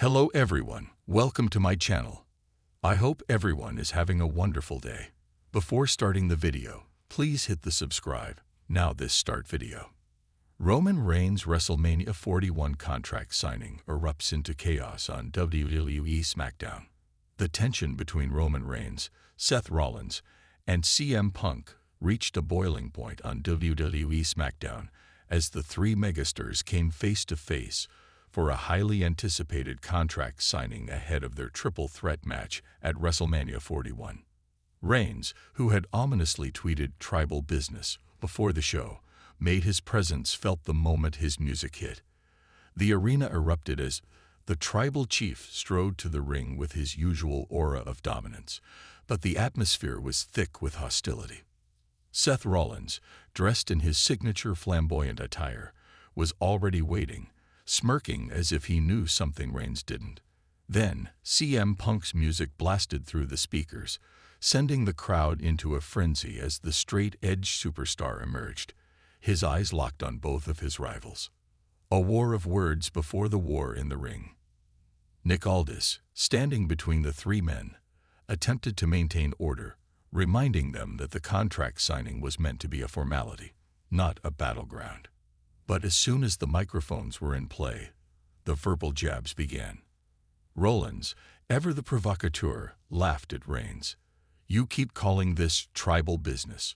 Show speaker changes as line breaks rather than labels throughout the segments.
Hello everyone, welcome to my channel. I hope everyone is having a wonderful day. Before starting the video, please hit the subscribe. Now this start video. Roman Reigns' WrestleMania 41 contract signing erupts into chaos on WWE SmackDown. The tension between Roman Reigns, Seth Rollins, and CM Punk reached a boiling point on WWE SmackDown as the three megastars came face to face for a highly anticipated contract signing ahead of their triple threat match at WrestleMania 41. Reigns, who had ominously tweeted "tribal business" before the show, made his presence felt the moment his music hit. The arena erupted as the tribal chief strode to the ring with his usual aura of dominance, but the atmosphere was thick with hostility. Seth Rollins, dressed in his signature flamboyant attire, was already waiting, smirking as if he knew something Reigns didn't. Then, CM Punk's music blasted through the speakers, sending the crowd into a frenzy as the straight-edge superstar emerged, his eyes locked on both of his rivals. A war of words before the war in the ring. Nick Aldis, standing between the three men, attempted to maintain order, reminding them that the contract signing was meant to be a formality, not a battleground. But as soon as the microphones were in play, the verbal jabs began. Rollins, ever the provocateur, laughed at Reigns. "You keep calling this tribal business,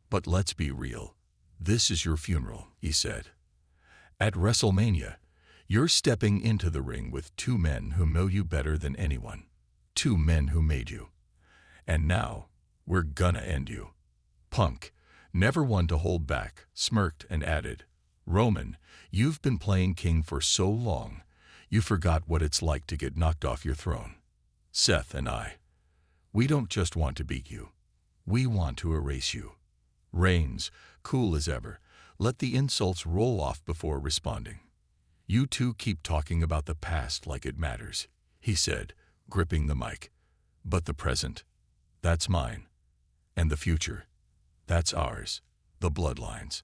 but let's be real. This is your funeral," he said. "At WrestleMania, you're stepping into the ring with two men who know you better than anyone. Two men who made you. And now, we're gonna end you." Punk, never one to hold back, smirked and added, "Roman, you've been playing king for so long, you forgot what it's like to get knocked off your throne. Seth and we don't just want to beat you. We want to erase you." Reigns, cool as ever, let the insults roll off before responding. "You two keep talking about the past like it matters," he said, gripping the mic. "But the present, that's mine. And the future, that's ours, the bloodlines.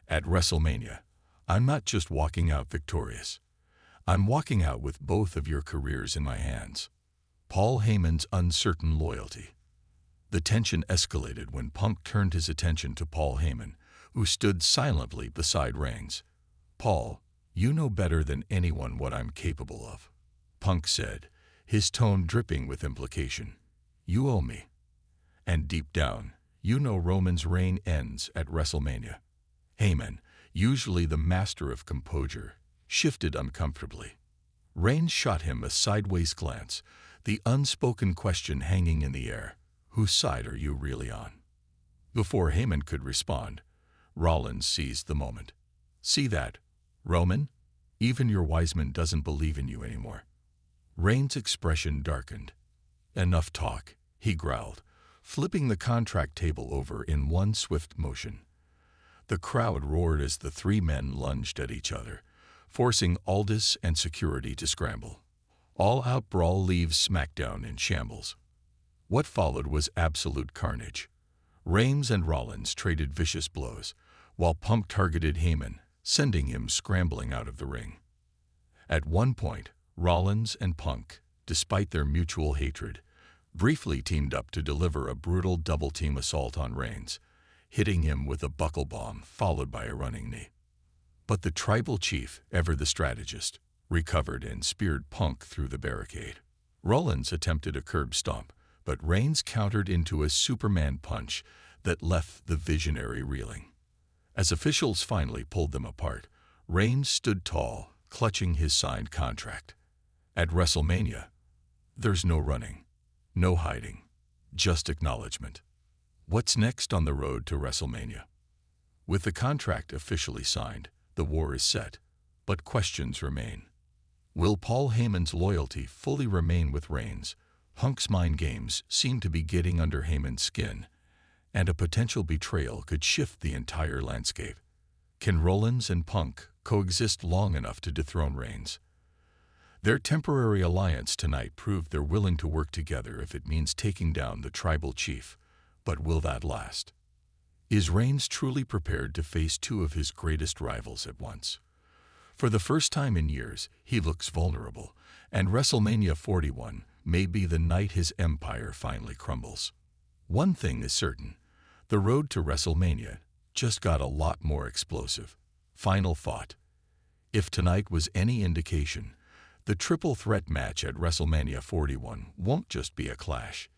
At WrestleMania, I'm not just walking out victorious. I'm walking out with both of your careers in my hands." Paul Heyman's uncertain loyalty. The tension escalated when Punk turned his attention to Paul Heyman, who stood silently beside Reigns. "Paul, you know better than anyone what I'm capable of," Punk said, his tone dripping with implication. "You owe me. And deep down, you know Roman's reign ends at WrestleMania." Heyman, usually the master of composure, shifted uncomfortably. Reigns shot him a sideways glance, the unspoken question hanging in the air: whose side are you really on? Before Heyman could respond, Rollins seized the moment. "See that, Roman? Even your Wiseman doesn't believe in you anymore." Reigns' expression darkened. "Enough talk," he growled, flipping the contract table over in one swift motion. The crowd roared as the three men lunged at each other, forcing Aldis and security to scramble. All-out brawl leaves SmackDown in shambles. What followed was absolute carnage. Reigns and Rollins traded vicious blows, while Punk targeted Heyman, sending him scrambling out of the ring. At one point, Rollins and Punk, despite their mutual hatred, briefly teamed up to deliver a brutal double-team assault on Reigns, hitting him with a buckle bomb followed by a running knee. But the tribal chief, ever the strategist, recovered and speared Punk through the barricade. Rollins attempted a curb stomp, but Reigns countered into a Superman punch that left the visionary reeling. As officials finally pulled them apart, Reigns stood tall, clutching his signed contract. At WrestleMania, there's no running, no hiding, just acknowledgement. What's next on the road to WrestleMania? With the contract officially signed, the war is set, but questions remain. Will Paul Heyman's loyalty fully remain with Reigns? Punk's mind games seem to be getting under Heyman's skin, and a potential betrayal could shift the entire landscape. Can Rollins and Punk coexist long enough to dethrone Reigns? Their temporary alliance tonight proved they're willing to work together if it means taking down the tribal chief. But will that last? Is Reigns truly prepared to face two of his greatest rivals at once? For the first time in years, he looks vulnerable, And WrestleMania 41 may be the night his empire finally crumbles. One thing is certain, the road to WrestleMania just got a lot more explosive. Final thought. If tonight was any indication, the triple threat match at WrestleMania 41 won't just be a clash.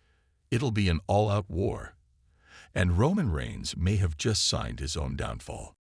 It'll be an all-out war. And Roman Reigns may have just signed his own downfall.